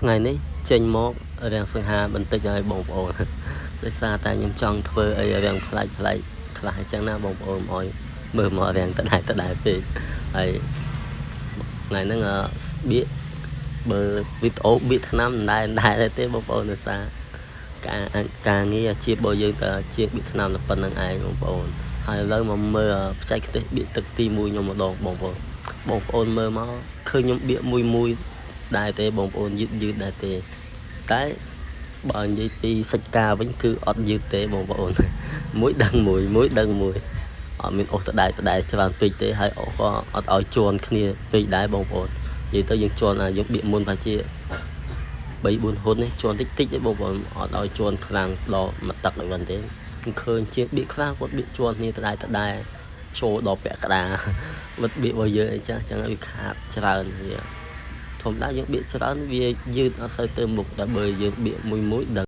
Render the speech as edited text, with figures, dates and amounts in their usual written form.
ថ្ងៃនេះចេញមករាំងសង្ហាបន្តិចឲ្យបងប្អូនដោយសារតែខ្ញុំចង់ធ្វើអីរាំងផ្លាច់ខ្លះអញ្ចឹងណាបងប្អូនឲ្យមើលមករាំងតដែលពេកហើយថ្ងៃហ្នឹងបៀកបើវីដេអូបៀកថ្នាំដែរទេបងប្អូនដោយសារការងារអាជីពរបស់យើងតើជាបៀកថ្នាំតែប៉ុណ្្នឹងឯងបងប្អូនហើយឥឡូវមកមើលបច្ចេកទេសបៀកទឹកទី1ខ្ញុំម្ដងបងប្អូនមើលមកឃើញខ្ញុំបៀកមួយដែរទេបងប្អូនយឺតដែរទេតែបើនិយាយពីសាច់ការវិញគឺអត់យឺតទេបងប្អូនមួយដឹងមួយអត់មានអូសតដែលច្រើនពេកទេហើយអូសក៏អត់ឲ្យជន់គ្នាពេកដែរបងប្អូននិយាយទៅយើងជន់យើងបៀកមុនប្រហែលជា3-4 ហ៊ុននេះជន់តិចទេបងប្អូនអត់ឲ្យជន់ខ្លាំងដល់មកទឹកដូចហ្នឹងទេខ្ញុំឃើញជាងបៀកខ្លាំងគាត់បៀកជន់គ្នាតដែលចូលដល់ពាក់ក្តារវត្តបៀករបស់យើងអីចឹងវាខាតច្រើនវាធម្មតាយើងបៀកច្រើនវាយឺតអត់សូវទៅមុខតែបើយើងបៀកមួយដឹង